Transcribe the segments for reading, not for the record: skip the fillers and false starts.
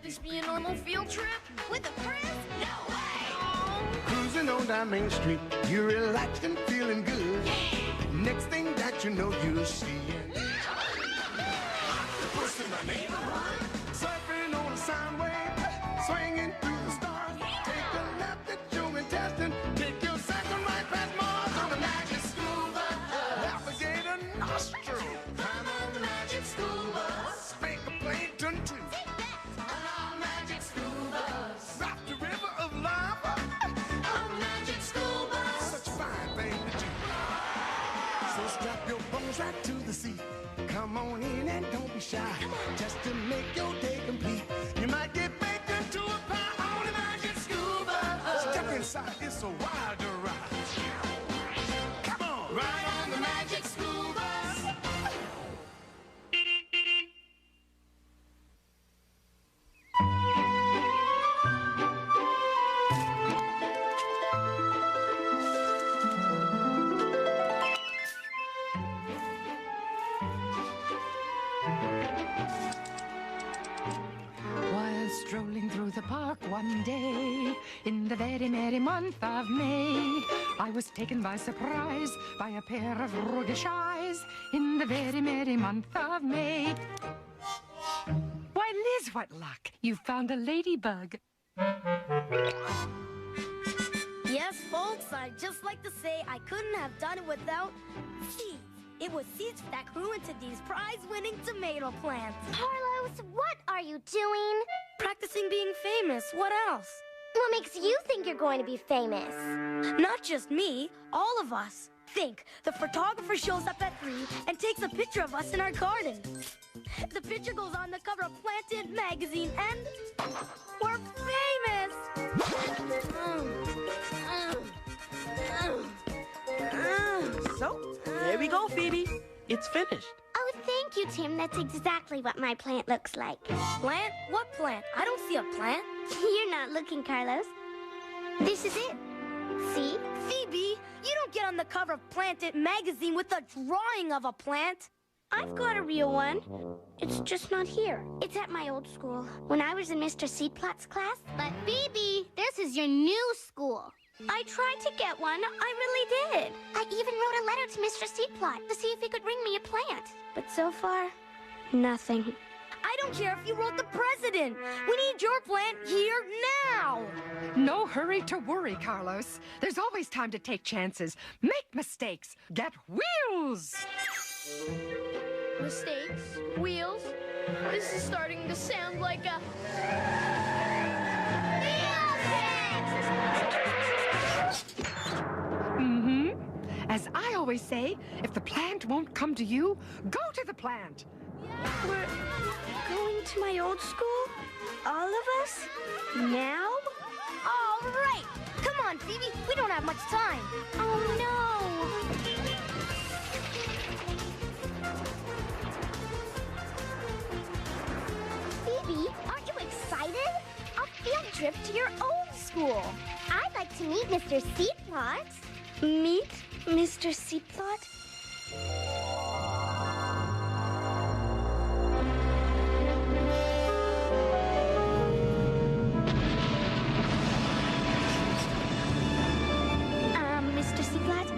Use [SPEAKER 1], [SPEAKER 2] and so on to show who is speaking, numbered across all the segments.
[SPEAKER 1] this be a normal field trip?
[SPEAKER 2] With a friend? No way!
[SPEAKER 3] Cruising on down Main Street, you're relaxed and feeling good.
[SPEAKER 2] Yeah!
[SPEAKER 3] Next thing that you know, you're seeing octopus in the neighborhood, surfing on a sound wave, swinging through the stars. Take a left at your intestine, take your second right past Mars on the magic school bus. Navigate a nostril, climb on the magic school bus, spank a plankton too. On our magic school bus, rock the river of lava. On magic school bus, such a fine thing to do. So strap your bones right to the seat. Come on in and don't be shy. Just to make your day complete, you might get baked into a pie on the magic school bus. Step inside, it's a wilder ride. Come on, ride on the magic school bus.
[SPEAKER 4] While strolling through the park one day, in the very merry month of May, I was taken by surprise by a pair of roguish eyes in the very merry month of May. Why, Liz, what luck! You found a ladybug.
[SPEAKER 1] Yes, folks, I'd just like to say I couldn't have done it without seeds. It was seeds that grew into these prize-winning tomato plants.
[SPEAKER 2] Carlos, what are you doing?
[SPEAKER 1] Practicing being famous, what else?
[SPEAKER 2] What makes you think you're going to be famous?
[SPEAKER 1] Not just me, all of us. Think, the photographer shows up at 3 and takes a picture of us in our garden. The picture goes on the cover of Planted magazine and we're famous!
[SPEAKER 5] So, there we go, Phoebe. It's finished.
[SPEAKER 2] Oh, thank you, Tim. That's exactly what my plant looks like.
[SPEAKER 1] Plant? What plant? I don't see a plant.
[SPEAKER 2] You're not looking, Carlos. This is it. See?
[SPEAKER 1] Phoebe, you don't get on the cover of Planted magazine with a drawing of a plant.
[SPEAKER 2] I've got a real one. It's just not here. It's at my old school, when I was in Mr. Seedplot's class. But Phoebe, this is your new school. I tried to get one. I really did. I even wrote a letter to Mr. Seedplot to see if he could bring me a plant. But so far, nothing.
[SPEAKER 1] I don't care if you wrote the president. We need your plant here now.
[SPEAKER 4] No hurry to worry, Carlos. There's always time to take chances, make mistakes, get wheels.
[SPEAKER 6] Mistakes? Wheels? This is starting to sound like a...
[SPEAKER 4] As I always say, if the plant won't come to you, go to the plant.
[SPEAKER 2] We're going to my old school? All of us? Now?
[SPEAKER 1] All right. Come on, Phoebe. We don't have much time.
[SPEAKER 2] Oh, no. Phoebe, aren't you excited? A field trip to your old school. I'd like to meet Mr. Seedplot.
[SPEAKER 1] Meet Mr. Seedplot?
[SPEAKER 2] Mr. Seedplot,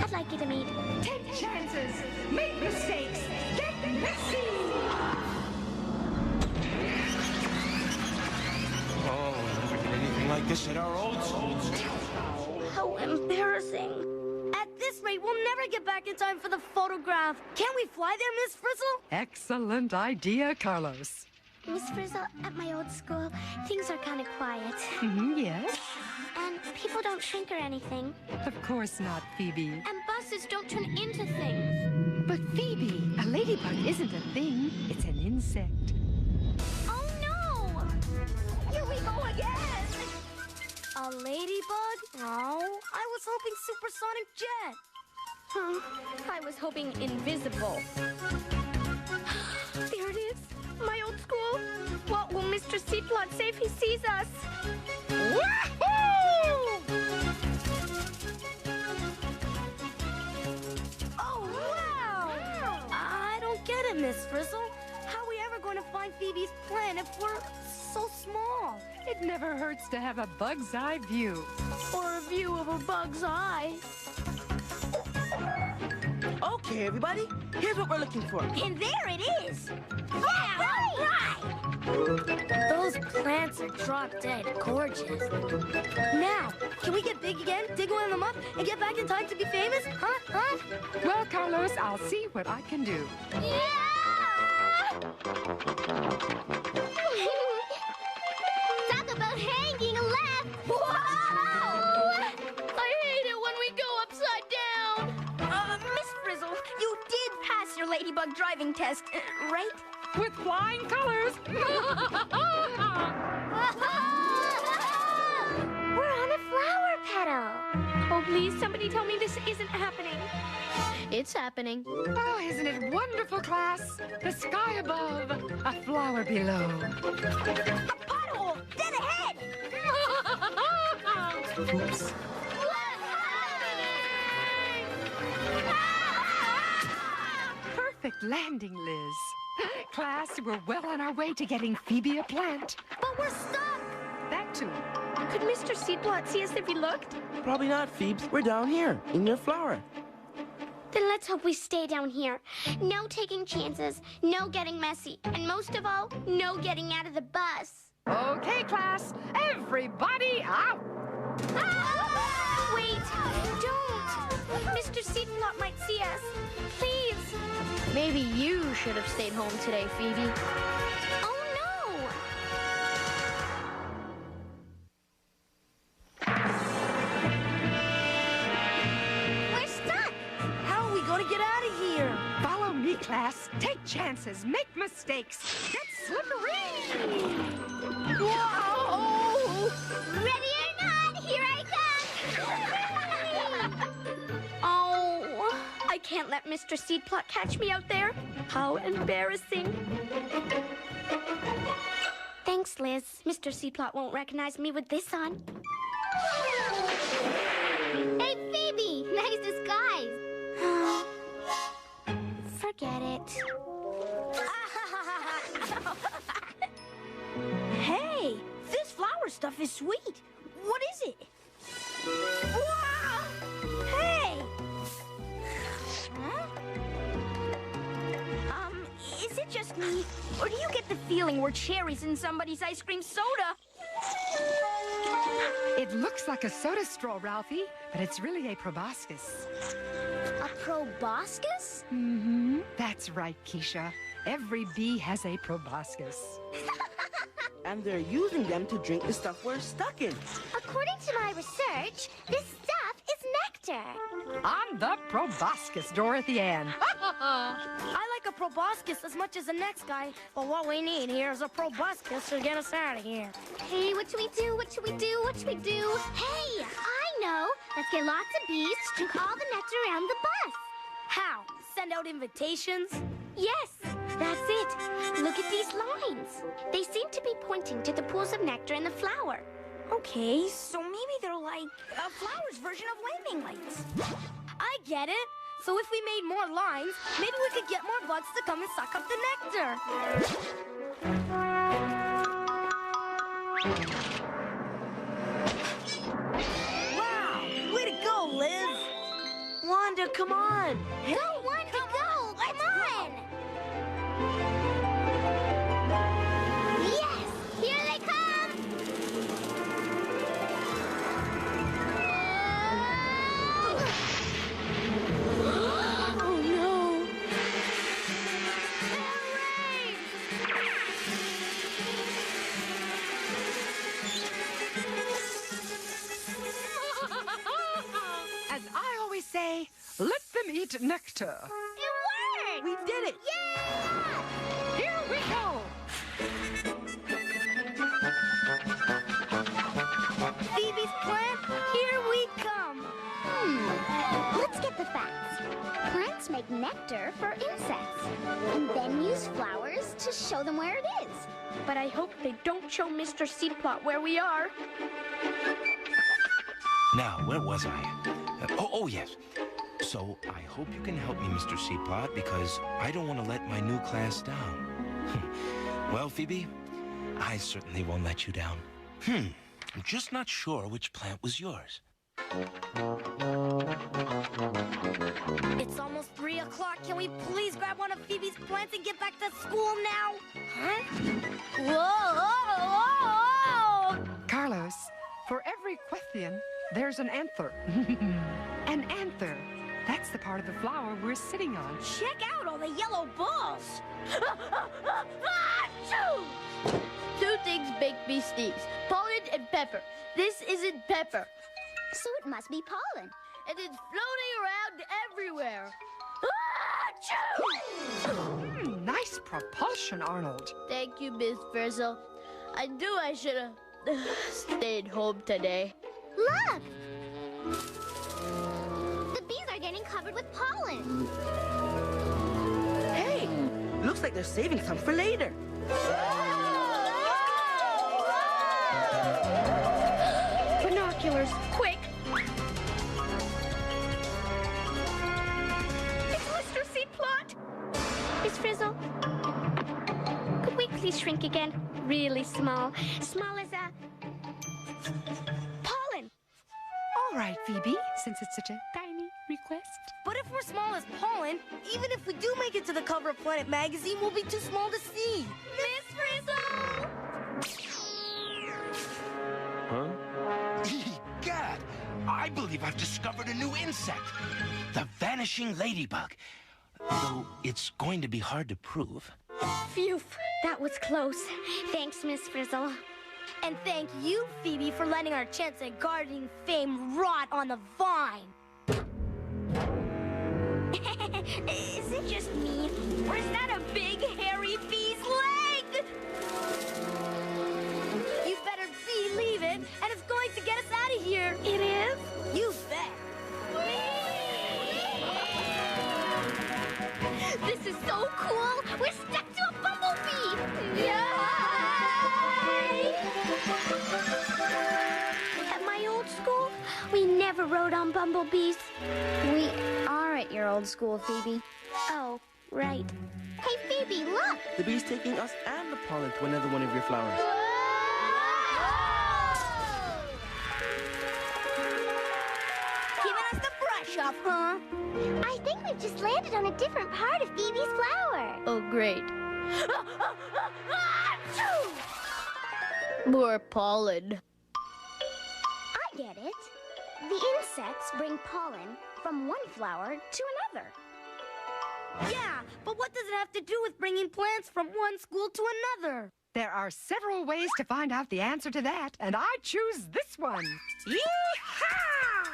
[SPEAKER 2] I'd like you to meet.
[SPEAKER 4] Take chances, make mistakes, get messy.
[SPEAKER 7] Oh, never did anything like this at our old school.
[SPEAKER 1] How embarrassing. At this rate, we'll never get back in time for the photograph. Can we fly there, Miss Frizzle?
[SPEAKER 4] Excellent idea, Carlos.
[SPEAKER 2] Miss Frizzle, at my old school, things are kind of quiet.
[SPEAKER 4] Yes?
[SPEAKER 2] And people don't shrink or anything.
[SPEAKER 4] Of course not, Phoebe.
[SPEAKER 2] And buses don't turn into things.
[SPEAKER 4] But Phoebe, a ladybug isn't a thing. It's an insect.
[SPEAKER 2] Oh, no! Here we go again!
[SPEAKER 1] A ladybug? Oh, I was hoping supersonic jet.
[SPEAKER 6] I was hoping invisible.
[SPEAKER 2] There it is. My old school. What will Mr. Seedplot say if he sees us?
[SPEAKER 1] Woohoo! Oh, wow! I don't get it, Miss Frizzle. How are we ever going to find Phoebe's plant if we're so small.
[SPEAKER 4] It never hurts to have a bug's eye view.
[SPEAKER 6] Or a view of a bug's eye.
[SPEAKER 5] Okay, everybody, here's what we're looking for.
[SPEAKER 1] And there it is. Yeah, right. Those plants are drop dead gorgeous. Now, can we get big again, dig one of them up, and get back in time to be famous? Huh?
[SPEAKER 4] Well, Carlos, I'll see what I can do.
[SPEAKER 2] Talk about hanging left.
[SPEAKER 6] Whoa! I hate it when we go upside down.
[SPEAKER 1] Miss Frizzle, you did pass your ladybug driving test, right?
[SPEAKER 4] With flying colors.
[SPEAKER 2] We're on a flower petal.
[SPEAKER 6] Oh, please, somebody tell me this isn't happening. It's happening.
[SPEAKER 4] Oh, isn't it wonderful, class? The sky above, a flower below.
[SPEAKER 1] A pothole, dead ahead!
[SPEAKER 5] Oops.
[SPEAKER 4] Perfect landing, Liz. Class, we're well on our way to getting Phoebe a plant.
[SPEAKER 1] But we're stuck!
[SPEAKER 4] That too.
[SPEAKER 6] Could Mr. Seedplot see us if he looked?
[SPEAKER 5] Probably not, Phoebes. We're down here, in your flower.
[SPEAKER 2] Then let's hope we stay down here. No taking chances, no getting messy, and most of all, no getting out of the bus.
[SPEAKER 4] Okay, class, everybody out.
[SPEAKER 2] Wait, don't. Mr. Seedplot might see us. Please.
[SPEAKER 6] Maybe you should have stayed home today, Phoebe.
[SPEAKER 2] Oh, no. We're stuck.
[SPEAKER 1] How are we going to get out of here?
[SPEAKER 4] Follow me, class. Take chances, make mistakes, get slippery.
[SPEAKER 1] Whoa!
[SPEAKER 2] Ready or not, here I come.
[SPEAKER 6] Oh, I can't let Mr. Seedplot catch me out there. How embarrassing.
[SPEAKER 2] Thanks, Liz. Mr. Seedplot won't recognize me with this on. Hey, Phoebe! Nice disguise. Forget it.
[SPEAKER 1] Hey, this flower stuff is sweet. What is it? Wow! Hey! Huh? Is it just me? Or do you get the feeling we're cherries in somebody's ice cream soda?
[SPEAKER 4] It looks like a soda straw, Ralphie, but it's really a proboscis.
[SPEAKER 2] A proboscis?
[SPEAKER 4] Mm-hmm. That's right, Keisha. Every bee has a proboscis.
[SPEAKER 5] And they're using them to drink the stuff we're stuck in.
[SPEAKER 2] According to my research, this stuff is nectar.
[SPEAKER 4] I'm the proboscis, Dorothy Ann.
[SPEAKER 1] I like a proboscis as much as the next guy, but what we need here is a proboscis to get us out of here.
[SPEAKER 2] Hey, what should we do? What should we do? What should we do? Hey, I know. Let's get lots of bees to drink all the nectar around the bus.
[SPEAKER 1] How? Send out invitations?
[SPEAKER 2] Yes, that's it. Look at these lines. They seem to be pointing to the pools of nectar in the flower.
[SPEAKER 1] Okay, so maybe they're like a flower's version of landing lights. I get it. So if we made more lines, maybe we could get more bugs to come and suck up the nectar. Wow, way to go, Liz.
[SPEAKER 5] Wanda, come on.
[SPEAKER 2] Go, Wanda, go! Come on! Yes! Here they come!
[SPEAKER 1] Oh, no.
[SPEAKER 4] As I always say, let them eat nectar.
[SPEAKER 2] It worked!
[SPEAKER 5] We did it.
[SPEAKER 2] Yeah!
[SPEAKER 4] Here we go.
[SPEAKER 1] Phoebe's plant, here we come.
[SPEAKER 2] Let's get the facts. Plants make nectar for insects, and then use flowers to show them where it is.
[SPEAKER 6] But I hope they don't show Mr. Seedplot where we are.
[SPEAKER 7] Now, where was I? Oh, yes. So, I hope you can help me, Mr. Seedplot, because I don't want to let my new class down. Well, Phoebe, I certainly won't let you down. I'm just not sure which plant was yours.
[SPEAKER 1] It's almost 3 o'clock. Can we please grab one of Phoebe's plants and get back to school now? Huh? Whoa!
[SPEAKER 4] Carlos, for every Quethian, there's an anther. An anther. That's the part of the flower we're sitting on.
[SPEAKER 1] Check out all the yellow balls.
[SPEAKER 6] Two things make me sneeze. Pollen and pepper. This isn't pepper.
[SPEAKER 2] So it must be pollen.
[SPEAKER 6] And it's floating around everywhere.
[SPEAKER 4] Nice propulsion, Arnold.
[SPEAKER 6] Thank you, Miss Frizzle. I knew I should have stayed home today.
[SPEAKER 2] Look! The bees are getting covered with pollen.
[SPEAKER 5] Hey, looks like they're saving some for later.
[SPEAKER 6] Binoculars, quick!
[SPEAKER 2] It's Mr. Seedplot! Miss Frizzle, could we please shrink again? Really small. Small as a... pollen.
[SPEAKER 4] All right, Phoebe, since it's such a tiny request.
[SPEAKER 1] But if we're small as pollen, even if we do make it to the cover of Planet Magazine, we'll be too small to see.
[SPEAKER 2] Miss Frizzle!
[SPEAKER 7] Huh? Egad! I believe I've discovered a new insect. The vanishing ladybug. Though it's going to be hard to prove.
[SPEAKER 2] Phew, that was close. Thanks, Miss Frizzle.
[SPEAKER 1] And thank you, Phoebe, for letting our chance at gardening fame rot on the vine.
[SPEAKER 2] Is it just me?
[SPEAKER 1] Or is that a big, hairy bee's leg? You better believe it, and it's going to get us out of here.
[SPEAKER 2] It is?
[SPEAKER 1] You bet.
[SPEAKER 2] This is so cool! We're stuck to a bumblebee! Yay! At my old school, we never rode on bumblebees.
[SPEAKER 8] We are at your old school, Phoebe.
[SPEAKER 2] Oh, right. Hey, Phoebe, look!
[SPEAKER 5] The bee's taking us and the pollen to another one of your flowers.
[SPEAKER 1] Giving us the brush up, huh?
[SPEAKER 2] I think we've just landed on a different part of Phoebe's flower.
[SPEAKER 6] Oh, great. More pollen.
[SPEAKER 2] I get it. The insects bring pollen from one flower to another.
[SPEAKER 1] Yeah, but what does it have to do with bringing plants from one school to another?
[SPEAKER 4] There are several ways to find out the answer to that, and I choose this one. Yee-haw!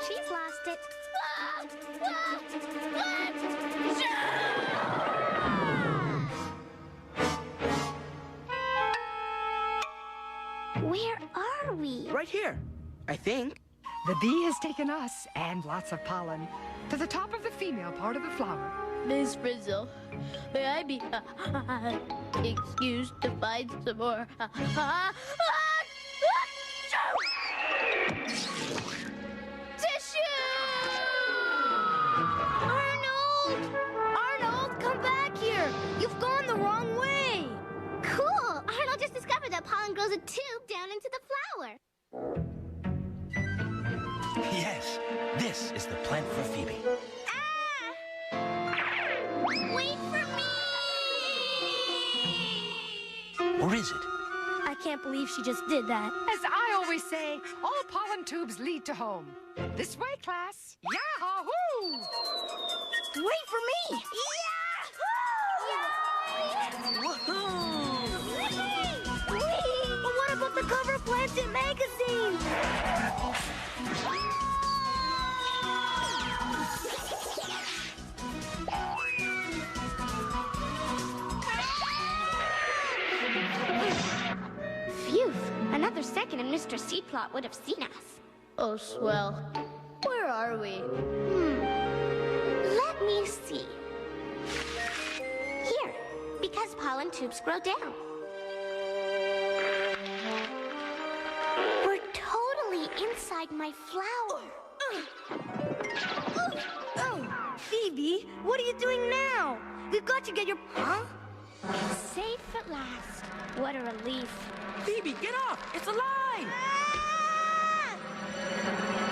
[SPEAKER 2] She's lost it. Where are we?
[SPEAKER 5] Right here, I think.
[SPEAKER 4] The bee has taken us, and lots of pollen, to the top of the female part of the flower.
[SPEAKER 6] Miss Frizzle, may I be excused to find some more? Tissue!
[SPEAKER 1] Arnold, come back here. You've gone the wrong way.
[SPEAKER 2] Cool! Arnold just discovered that pollen grows a tube down into the flower.
[SPEAKER 7] Yes, this is the plant for Phoebe.
[SPEAKER 2] Wait for me!
[SPEAKER 7] Or is it?
[SPEAKER 1] I can't believe she just did that.
[SPEAKER 4] As I always say, all pollen tubes lead to home. This way, class. Yahoo!
[SPEAKER 1] Wait for me. But what about the cover of Planet Magazine?
[SPEAKER 2] Phew! Another second and Mr. Seedplot would have seen us.
[SPEAKER 6] Oh, swell. Where are we?
[SPEAKER 2] Let me see. Here, because pollen tubes grow down. We're totally inside my flower.
[SPEAKER 1] Oh, Phoebe, what are you doing now? We've got to get your... Huh?
[SPEAKER 2] Safe at last. What a relief.
[SPEAKER 5] Phoebe, get up! It's alive!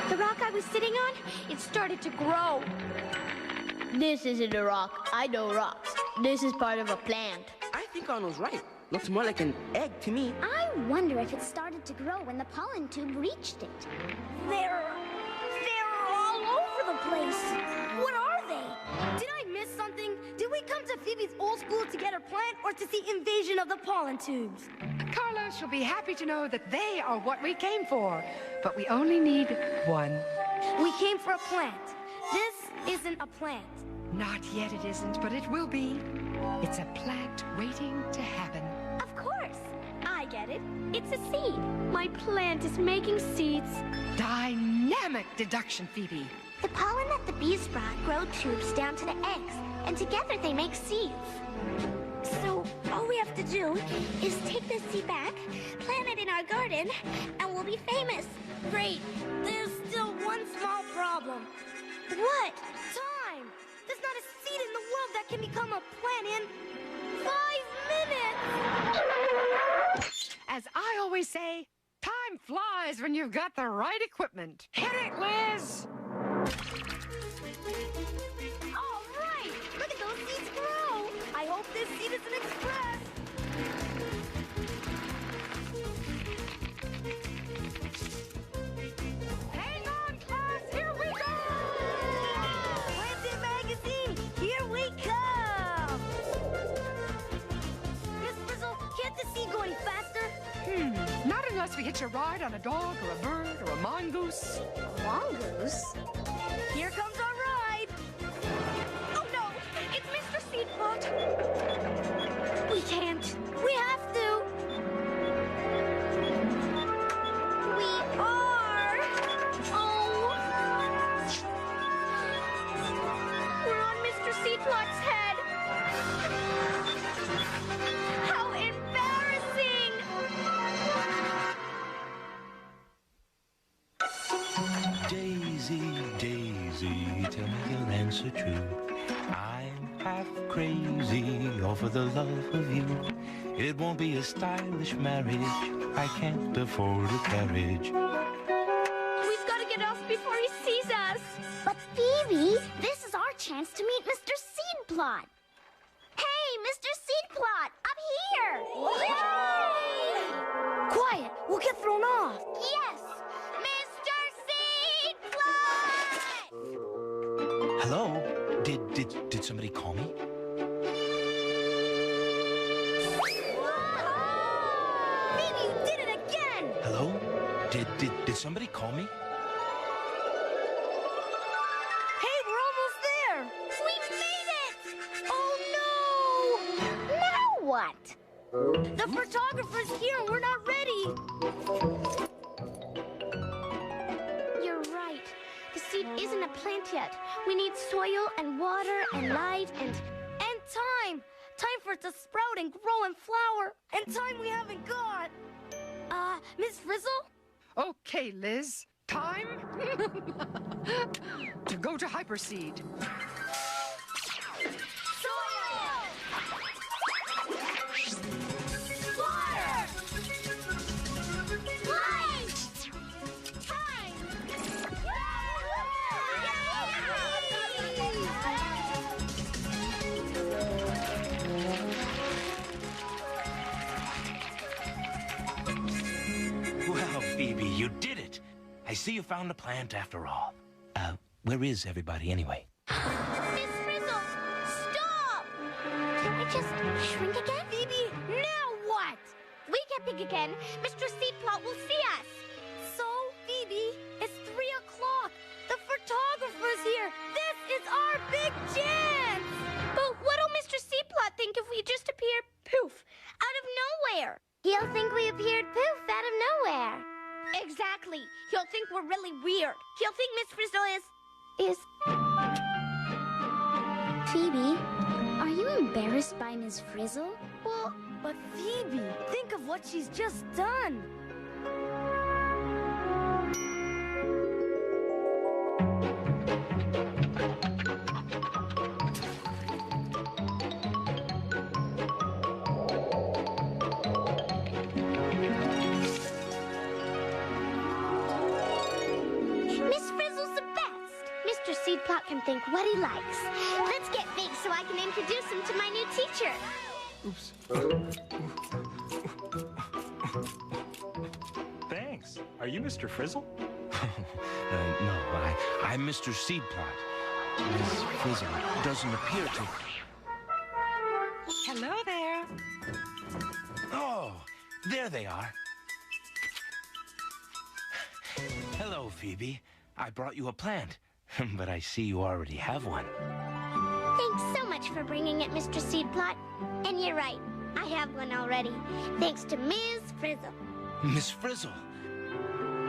[SPEAKER 2] The rock I was sitting on, it started to grow.
[SPEAKER 6] This isn't a rock. I know rocks. This is part of a plant.
[SPEAKER 5] I think Arnold's right. Looks more like an egg to me.
[SPEAKER 8] I wonder if it started to grow when the pollen tube reached it.
[SPEAKER 1] They're all over the place. What are they? Did I miss something? Did we come to Phoebe's old school to get her plant or to see Invasion of the Pollen Tubes?
[SPEAKER 4] Carlos will be happy to know that they are what we came for, but we only need one.
[SPEAKER 1] We came for a plant. This isn't a plant.
[SPEAKER 4] Not yet it isn't, but it will be. It's a plant waiting to happen.
[SPEAKER 2] Of course. I get it. It's a seed. My plant is making seeds.
[SPEAKER 4] Dynamic deduction, Phoebe.
[SPEAKER 2] The pollen that the bees brought grow tubes down to the eggs, and together they make seeds. So all we have to do is take this seed back, plant it in our garden, and we'll be famous.
[SPEAKER 1] Great. There's still one small problem.
[SPEAKER 2] What?
[SPEAKER 1] Time! There's not a seed in the world that can become a plant in 5 minutes!
[SPEAKER 4] As I always say, time flies when you've got the right equipment. Hit it, Liz!
[SPEAKER 1] All right! Look at those seeds grow! I hope this seed is an express!
[SPEAKER 4] Hang on, class! Here we go!
[SPEAKER 1] Planted Magazine, here we come! Miss Frizzle, can't the seed go any faster?
[SPEAKER 4] Not unless we hitch a ride on a dog or a bird or a mongoose.
[SPEAKER 8] Mongoose?
[SPEAKER 1] Here comes our ride!
[SPEAKER 2] Oh no! It's Mr. Seedplot! We can't.
[SPEAKER 1] We have to!
[SPEAKER 2] We are. Oh. We're on Mr. Seedplot's head. How embarrassing!
[SPEAKER 7] Daisy, Daisy, tell me you'll answer true. I'm half crazy, all for the love of you. It won't be a stylish marriage. I can't afford a carriage.
[SPEAKER 2] We've got to get off before he sees us.
[SPEAKER 8] But Phoebe, this is our chance to meet Mr. Seedplot. Hey, Mr. Seedplot, up here! Yay!
[SPEAKER 1] Quiet! We'll get thrown off!
[SPEAKER 2] Yes! Mr. Seedplot!
[SPEAKER 7] Hello? Did somebody call me?
[SPEAKER 1] Phoebe, you did it again!
[SPEAKER 7] Hello? Did somebody call me?
[SPEAKER 1] Hey, we're almost there!
[SPEAKER 2] We made it!
[SPEAKER 1] Oh
[SPEAKER 8] Now what?
[SPEAKER 1] no! The photographer's here and we're not ready!
[SPEAKER 2] You're right. The seed isn't a plant yet. We need soil and water and light and...
[SPEAKER 1] And time! Time for it to sprout and grow and flower! And time we haven't got! Miss Frizzle?
[SPEAKER 4] Okay, Liz. Time to go to Hyperseed.
[SPEAKER 1] Soil! Water!
[SPEAKER 2] Light! Time!
[SPEAKER 7] Well, Phoebe, you did it. I see you found a plant after all. Where is everybody anyway?
[SPEAKER 2] Miss Frizzle, stop! Can I just shrink again?
[SPEAKER 1] Phoebe, now what?
[SPEAKER 2] We get big again. Mr. Seedplot will see us.
[SPEAKER 1] So, Phoebe, it's 3 o'clock. The photographer's here. This is our big chance!
[SPEAKER 2] But what'll Mr. Seedplot think if we just appear poof out of nowhere?
[SPEAKER 8] He'll think we appeared poof out of nowhere.
[SPEAKER 2] Exactly. He'll think we're really weird. He'll think Miss Frizzle is...
[SPEAKER 8] Phoebe, are you embarrassed by Miss Frizzle?
[SPEAKER 1] Well, but Phoebe, think of what she's just done.
[SPEAKER 2] think what he likes. Let's get big so I can introduce him to my new teacher.
[SPEAKER 9] Oops. Thanks. Are you Mr. Frizzle?
[SPEAKER 7] No, I'm Mr. Seedplot. Miss Frizzle doesn't appear to...
[SPEAKER 4] Hello there.
[SPEAKER 7] Oh, there they are. Hello, Phoebe. I brought you a plant, but I see you already have one.
[SPEAKER 2] Thanks so much for bringing it, Mr. Seedplot. And you're right, I have one already, thanks to Ms. Frizzle.
[SPEAKER 7] Miss Frizzle,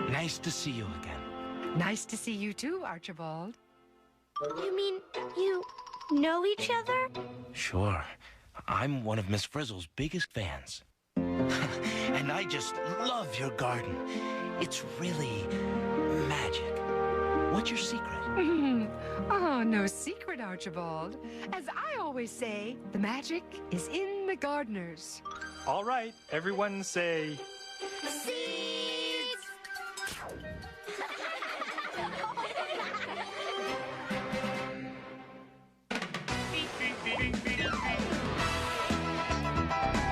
[SPEAKER 7] nice to see you again.
[SPEAKER 4] Nice to see you too, Archibald.
[SPEAKER 2] You mean you know each other?
[SPEAKER 7] Sure. I'm one of Miss Frizzle's biggest fans. And I just love your garden. It's really magic. What's your secret?
[SPEAKER 4] Oh, no secret, Archibald. As I always say, the magic is in the gardeners.
[SPEAKER 9] All right, everyone say...
[SPEAKER 2] See